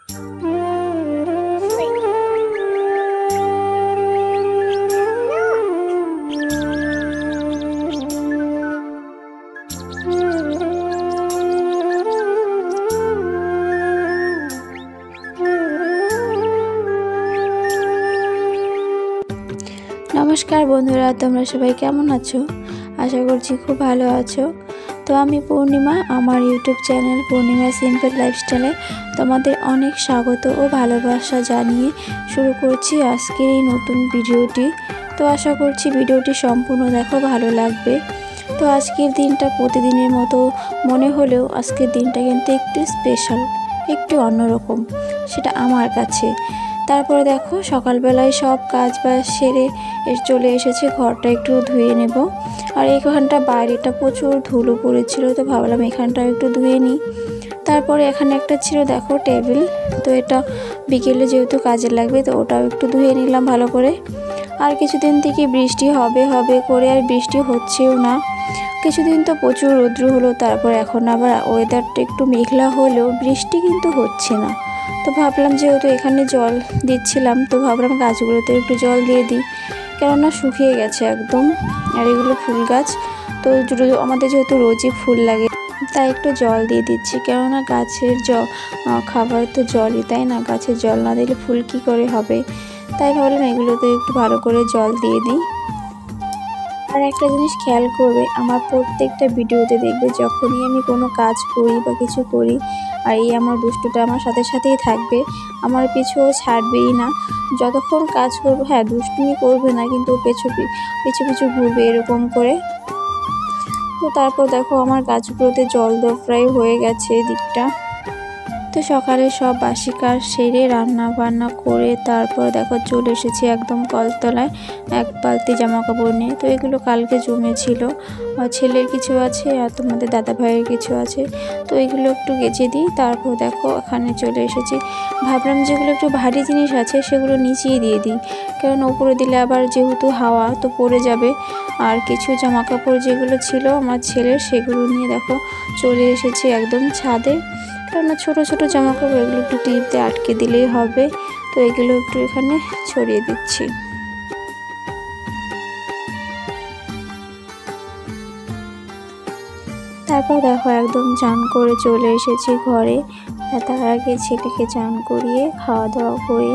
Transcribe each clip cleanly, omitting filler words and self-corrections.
नमस्कार बंधुरा তোমরা সবাই কেমন আছো? আশা করছি খুব ভালো আছো। তো আমি পূর্ণিমা, আমার ইউটিউব চ্যানেল পূর্ণিমা সিম্পল লাইফস্টাইলে তোমাদের অনেক স্বাগত ও ভালোবাসা জানিয়ে শুরু করছি আজকের এই নতুন ভিডিওটি। তো আশা করছি ভিডিওটি সম্পূর্ণ দেখো, ভালো লাগবে। তো আজকের দিনটা প্রতিদিনের মতো মনে হলেও আজকের দিনটা কিন্তু একটু স্পেশাল, একটু অন্যরকম, সেটা আমার কাছে। তারপরে দেখো সকালবেলায় সব কাজ বাজ সেরে চলে এসেছে, ঘরটা একটু ধুয়ে নেব। আর এইখানটা বাইরেটা প্রচুর ধুলো পড়েছিল, তো ভাবলাম এখানটা একটু ধুয়ে নিই। তারপরে এখানে একটা ছিল দেখো টেবিল, তো এটা বিকেলে যেহেতু কাজে লাগবে, তো ওটাও একটু ধুয়ে নিলাম ভালো করে। আর কিছুদিন থেকে বৃষ্টি হবে হবে করে আর বৃষ্টি হচ্ছেও না। কিছুদিন তো প্রচুর রৌদ্র হলো, তারপর এখন আবার ওয়েদারটা একটু মেঘলা হলেও বৃষ্টি কিন্তু হচ্ছে না। তো ভাবলাম যেহেতু এখানে জল দিচ্ছিলাম, তো ভাবলাম গাছগুলোতে একটু জল দিয়ে দিই, কেননা শুকিয়ে গেছে একদম। আর এগুলো ফুল গাছ, তো আমাদের যেহেতু রোজই ফুল লাগে, তাই একটু জল দিয়ে দিচ্ছি, কেননা গাছের খাবার তো জলই, তাই না? গাছের জল না দিলে ফুল কী করে হবে? তাই ভাবলাম এগুলোতে একটু ভালো করে জল দিয়ে দিই। আর একটা জিনিস খেয়াল করবে, আমার প্রত্যেকটা ভিডিওতে দেখবে যখনই আমি কোনো কাজ করি বা কিছু করি, আর এই আমার দুষ্টুটা আমার সাথে সাথেই থাকবে, আমার পিছুও ছাড়বেই না। যতক্ষণ কাজ করবো, হ্যাঁ দুষ্টুমি করবে না, কিন্তু পিছু পিছু ঘুরবে এরকম করে। তো তারপর দেখো আমার গাছগুলোতে জল দেওয়া প্রায় হয়ে গেছে দিকটা। তো সকালে সব বাসি কাজ সেরে রান্না বান্না করে তারপর দেখো চলে এসেছি একদম কলতলায় এক বালতি জামা কাপড় নিয়ে। তো এগুলো কালকে জমেছিল, ছেলের কিছু আছে আর তোমাদের দাদা ভাইয়ের কিছু আছে, তো এগুলো একটু গেঁচে দিই। তারপর দেখো এখানে চলে এসেছি, ভাবলাম যেগুলো একটু ভারী জিনিস আছে সেগুলো নিচেই দিয়ে দিই, কারণ ওপরে দিলে আবার যেহেতু হাওয়া তো পড়ে যাবে। আর কিছু জামা কাপড় যেগুলো ছিল আমার ছেলের, সেগুলো নিয়ে দেখো চলে এসেছি একদম ছাদে, কেননা ছোটো ছোটো জামা কাপড়, এগুলো একটু টিপ দিয়ে আটকে দিলেই হবে। তো এগুলো একটু এখানে ছড়িয়ে দিচ্ছি। তারপর দেখো একদম চান করে চলে এসেছি ঘরে। তার আগে ছেলেকে চান করিয়ে খাওয়া দাওয়া করে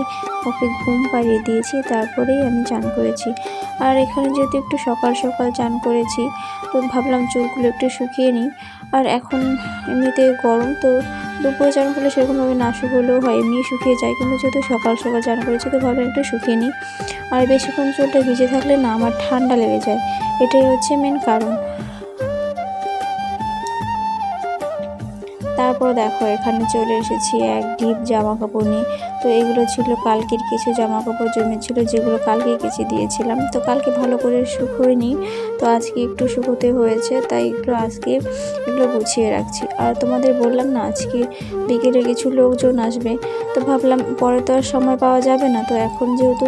ওকে ঘুম পাড়িয়ে দিয়েছি, তারপরেই আমি চান করেছি। আর এখানে যেহেতু একটু সকাল সকাল চান করেছি, তো ভাবলাম চুলগুলো একটু শুকিয়ে নিই। আর এখন এমনিতে গরম, তো দুপুরে চান করলে সেরকমভাবে না শুকলেও হয়, এমনি শুকিয়ে যায়, কিন্তু যেহেতু সকাল সকাল চান করেছি তো ভাবলাম একটু শুকিয়ে নিই। আর বেশিক্ষণ চুলটা ভিজে থাকলে না আমার ঠান্ডা লেগে যায়, এটাই হচ্ছে মেন কারণ। তারপর দেখো এখানে চলে এসেছি এক ডিপ জামা কাপড় নিয়ে। তো এগুলো ছিল কালকের কিছু জামা কাপড় জমেছিল, যেগুলো কালকে কেচে দিয়েছিলাম, তো কালকে ভালো করে শুকোয়নি, তো আজকে একটু শুকোতে হয়েছে, তাই একটু আজকে এগুলো গুছিয়ে রাখছি। আর তোমাদের বললাম না আজকে বিকেলে কিছু লোকজন আসবে, তো ভাবলাম পরে তো আর সময় পাওয়া যাবে না, তো এখন যেহেতু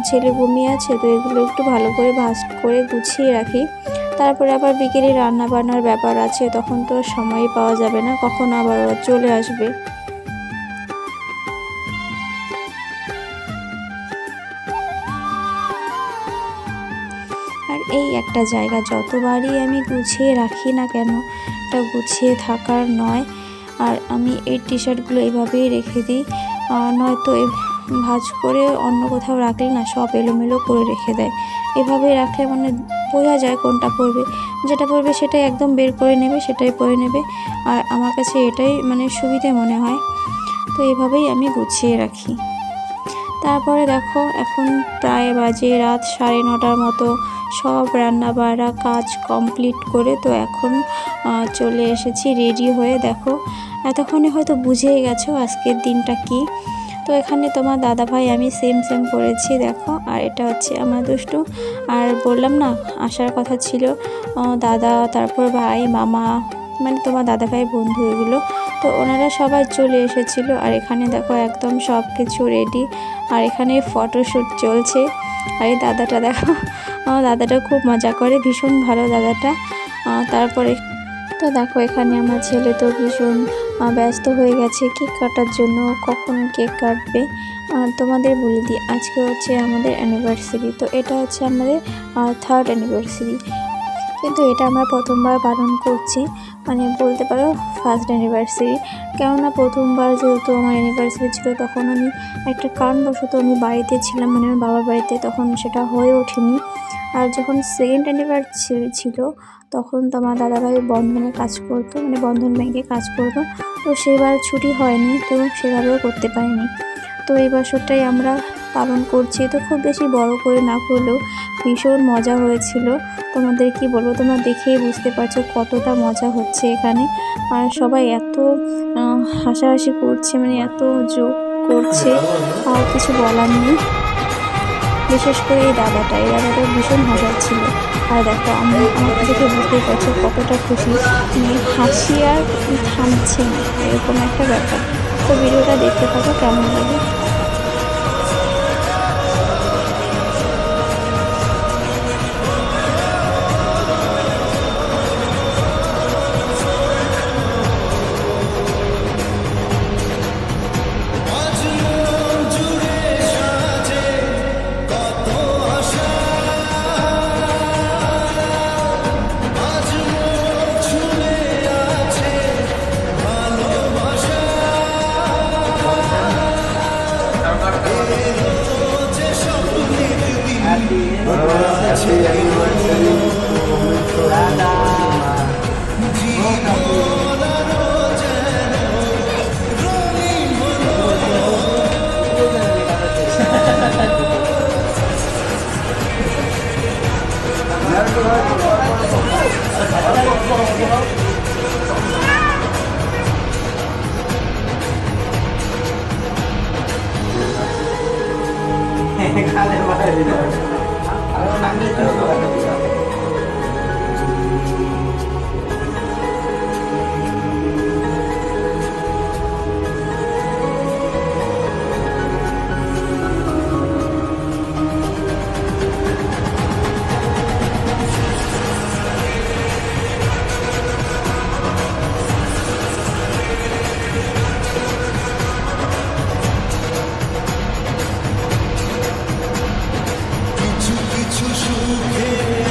ছেলে ঘুমিয়ে আছে, তো এগুলো একটু ভালো করে ভাঁজ করে গুছিয়ে রাখি। তারপরে আবার বিকেলে রান্না বান্নার ব্যাপার আছে, তখন তো সময় পাওয়া যাবে না, কখন আবার ওরা চলে আসবে। আর এই একটা জায়গা যতবারই আমি গুছিয়ে রাখি না কেন, এটা গুছিয়ে থাকার নয়। আর আমি এই টি শার্টগুলো এইভাবেই রেখে দিই, নয়তো ভাঁজ করে অন্য কোথাও রাখলে না সব এলোমেলো করে রেখে দেয়। এভাবে রাখলে মানে বোঝা যায় কোনটা পরবে, যেটা পরবে সেটাই একদম বের করে নেবে, সেটাই পরে নেবে। আর আমার কাছে এটাই মানে সুবিধে মনে হয়, তো এভাবেই আমি গুছিয়ে রাখি। তারপরে দেখো এখন প্রায় বাজে রাত 9:30 মতো, সব রান্না বান্না কাজ কমপ্লিট করে তো এখন চলে এসেছি রেডি হয়ে। দেখো এতক্ষণে হয়তো বুঝেই গেছো আজকের দিনটা কি। তো এখানে তোমার দাদা ভাই আমি সেম করেছি দেখো, আর এটা হচ্ছে আমার দুষ্টু। আর বললাম না আসার কথা ছিল দাদা, তারপর ভাই, মামা, মানে তোমার দাদা ভাই বন্ধু এগুলো, তো ওনারা সবাই চলে এসেছিলো। আর এখানে দেখো একদম সব কিছু রেডি, আর এখানে ফটোশ্যুট চলছে। আর এই দাদাটা দেখো, আমার দাদাটা খুব মজা করে, ভীষণ ভালো দাদাটা। তারপরে তো দেখো এখানে আমার ছেলে তো ভীষণ ব্যস্ত হয়ে গেছে কেক কাটার জন্য, কখন কেক কাটবে। তোমাদের বলে দিই, আজকে হচ্ছে আমাদের অ্যানিভার্সারি। তো এটা হচ্ছে আমাদের 3rd অ্যানিভার্সারি, কিন্তু এটা আমরা প্রথমবার পালন করছি, মানে বলতে পারো ফার্স্ট অ্যানিভার্সারি। কেননা প্রথমবার যেহেতু আমার অ্যানিভার্সারি ছিল, তখন আমি একটা কারণবশত আমি বাড়িতে ছিলাম, মানে আমার বাবার বাড়িতে, তখন সেটা হয়ে ওঠেনি। আর যখন সেকেন্ড অ্যানিভার্সারি ছিল, তখন তো আমার দাদাভাই বন্ধনে কাজ করতো, মানে বন্ধন ব্যাংকে কাজ করতো, তো সেবার ছুটি হয়নি, তো সেভাবেও করতে পারিনি। তো এই বছরটাই আমরা পালন করছি। তো খুব বেশি বড় করে না করলেও ভীষণ মজা হয়েছিল। তোমাদের কি বলবো, তোমরা দেখেই বুঝতে পারছো কতটা মজা হচ্ছে এখানে। আর সবাই এত হাসাহাসি করছে, মানে এত জোক করছে, আর কিছু বলার নেই। বিশেষ করে এই দাদাটা ভীষণ হাসাচ্ছিল। আর দেখো, আমার দেখে বুঝতেই পারছো কতটা খুশি, মানে হাসি আর থামছে না, এরকম একটা ব্যাপার। তো ভিডিওটা দেখতে থাকো, কেমন লাগে। কিছু সুখে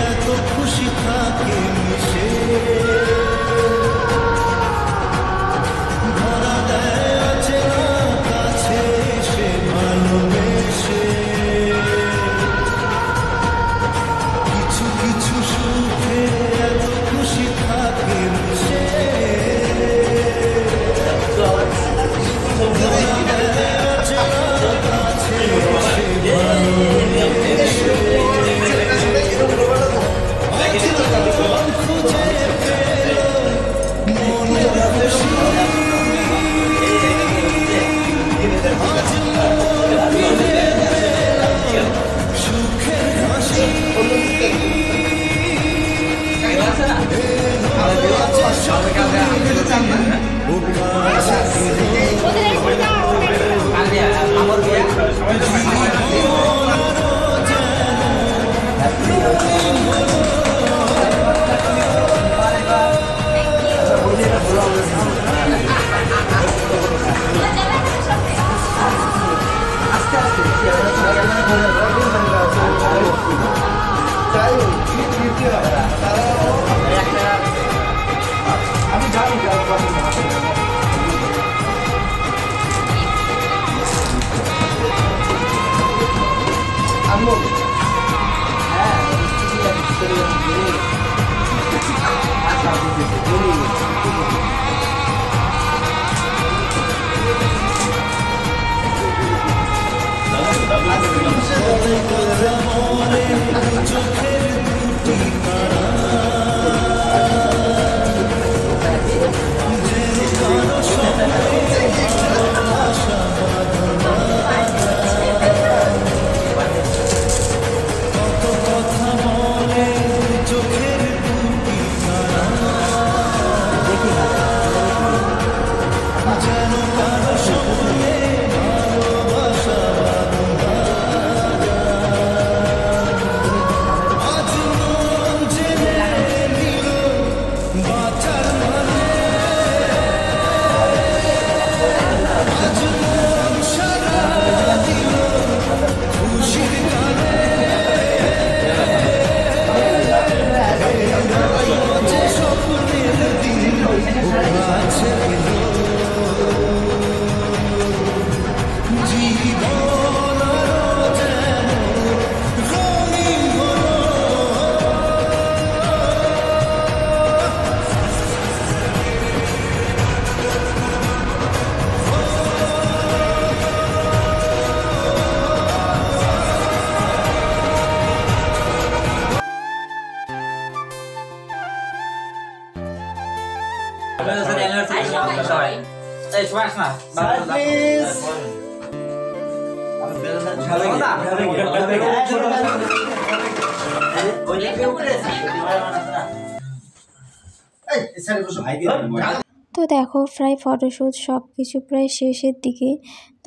তো দেখো প্রায় ফটোশ্যুট সব কিছু প্রায় শেষের দিকে,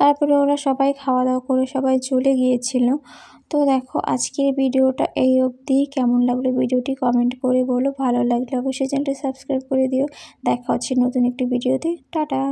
তারপরে ওরা সবাই খাওয়া দাওয়া করে সবাই চলে গিয়েছিল। তো দেখো আজকের ভিডিওটা এই অবধি। কেমন লাগলো ভিডিওটি কমেন্ট করে বলো, ভালো লাগলে অবশ্যই চ্যানেলটি সাবস্ক্রাইব করে দিও। দেখা হচ্ছে নতুন একটি ভিডিওতে। টাটা।